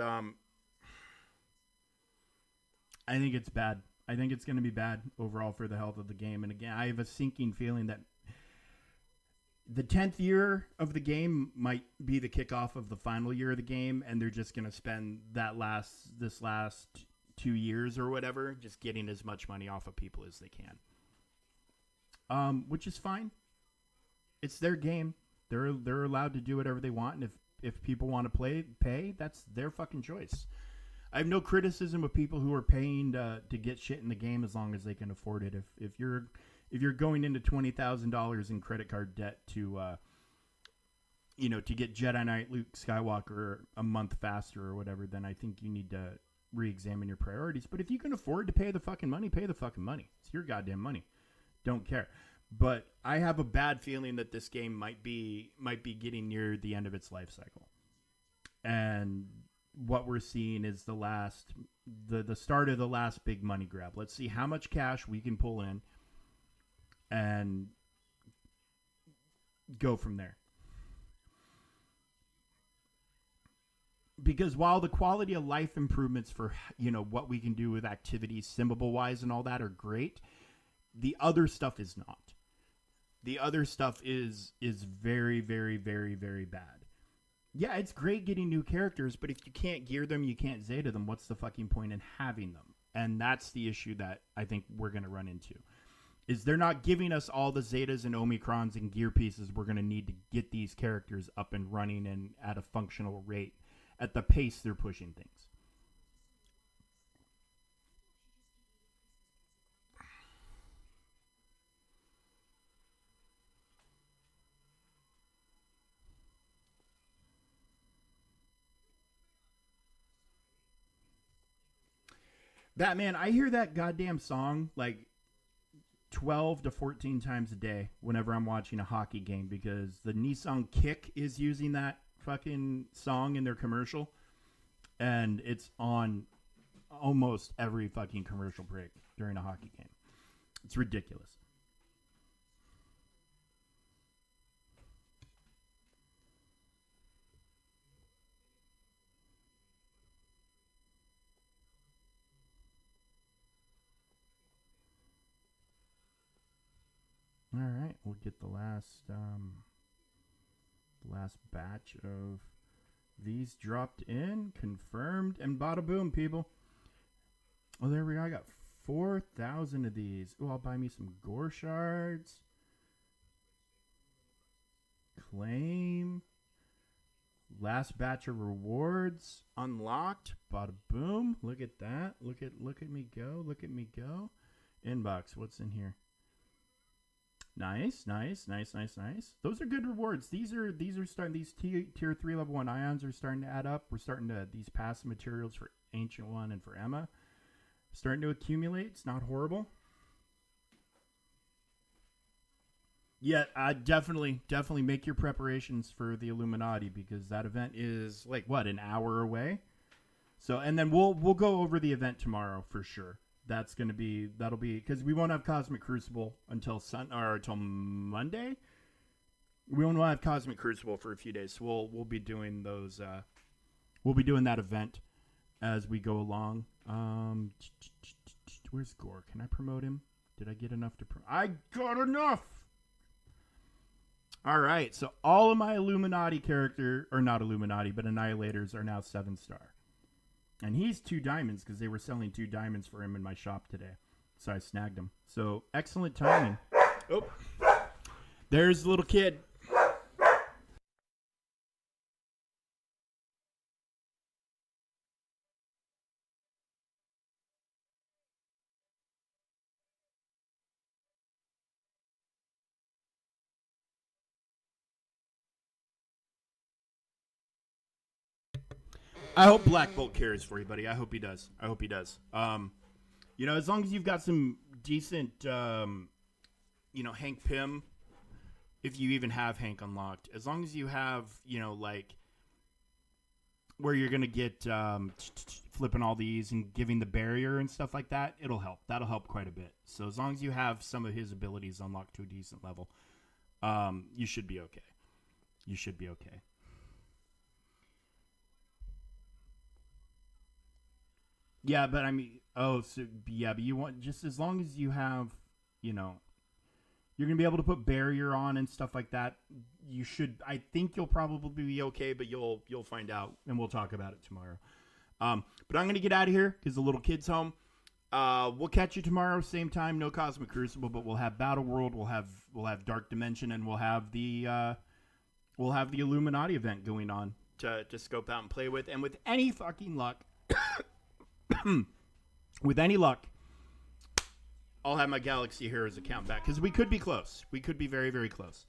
I think it's bad. I think it's going to be bad overall for the health of the game. And again, I have a sinking feeling that the 10th year of the game might be the kickoff of the final year of the game, and they're just going to spend this last 2 years or whatever just getting as much money off of people as they can. Which is fine. It's their game. They're allowed to do whatever they want, and if people want to pay, that's their fucking choice. I have no criticism of people who are paying to get shit in the game as long as they can afford it. If you're going into $20,000 in credit card debt to get Jedi Knight Luke Skywalker a month faster or whatever, then I think you need to re-examine your priorities. But if you can afford to pay the fucking money, pay the fucking money. It's your goddamn money. Don't care. But I have a bad feeling that this game might be getting near the end of its life cycle. And what we're seeing is the start of the last big money grab. Let's see how much cash we can pull in and go from there. Because while the quality of life improvements for, what we can do with activities, symbol-wise and all that are great, the other stuff is not. The other stuff is very, very, very, very bad. Yeah, it's great getting new characters, but if you can't gear them, you can't Zeta them, what's the fucking point in having them? And that's the issue that I think we're going to run into. Is they're not giving us all the Zetas and Omicrons and gear pieces we're going to need to get these characters up and running and at a functional rate at the pace they're pushing things. Batman, I hear that goddamn song like 12 to 14 times a day whenever I'm watching a hockey game because the Nissan Kick is using that fucking song in their commercial, and it's on almost every fucking commercial break during a hockey game. It's ridiculous. All right, we'll get the last batch of these dropped in, confirmed, and bada boom, people. Oh, there we go. I got 4,000 of these. Oh, I'll buy me some gore shards. Claim. Last batch of rewards unlocked. Bada boom. Look at that. Look at me go. Look at me go. Inbox. What's in here? Nice. Those are good rewards. These are starting. These tier 3 level 1 ions are starting to add up. We're starting to these passive materials for Ancient One and for Emma starting to accumulate. It's not horrible. Yeah, definitely make your preparations for the Illuminati because that event is like an hour away. So and then we'll go over the event tomorrow for sure. That'll be because we won't have Cosmic Crucible until Monday. We won't have Cosmic Crucible for a few days. So we'll be doing those. We'll be doing that event as we go along. Where's Gore? Can I promote him? Did I get enough to promote? I got enough. All right. So all of my Illuminati not Illuminati, but Annihilators are now 7-star. And he's 2 diamonds because they were selling 2 diamonds for him in my shop today. So I snagged him. So excellent timing. Oh, there's the little kid. I hope Black Bolt cares for you, buddy. I hope he does. As long as you've got some decent, Hank Pym, if you even have Hank unlocked, as long as you have, where you're going to get flipping all these and giving the barrier and stuff like that, it'll help. That'll help quite a bit. So as long as you have some of his abilities unlocked to a decent level, you should be okay. Yeah, but I mean, but you want, just as long as you have, you're going to be able to put barrier on and stuff like that. You should, I think you'll probably be okay, but you'll find out, and we'll talk about it tomorrow. But I'm going to get out of here because the little kid's home. We'll catch you tomorrow, same time. No Cosmic Crucible, but we'll have Battleworld. We'll have Dark Dimension, and we'll have the Illuminati event going on to scope out and play with. And with any fucking luck. With any luck, I'll have my Galaxy Heroes account back because we could be close. We could be very, very close.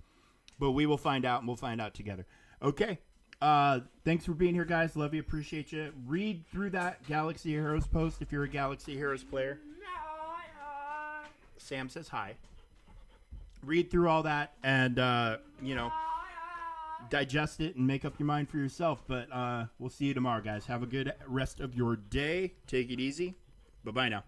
But we will find out, and we'll find out together. Okay. Thanks for being here, guys. Love you. Appreciate you. Read through that Galaxy Heroes post if you're a Galaxy Heroes player. Sam says hi. Read through all that and, digest it and make up your mind for yourself. But we'll see you tomorrow, guys. Have a good rest of your day. Take it easy. Bye-bye now.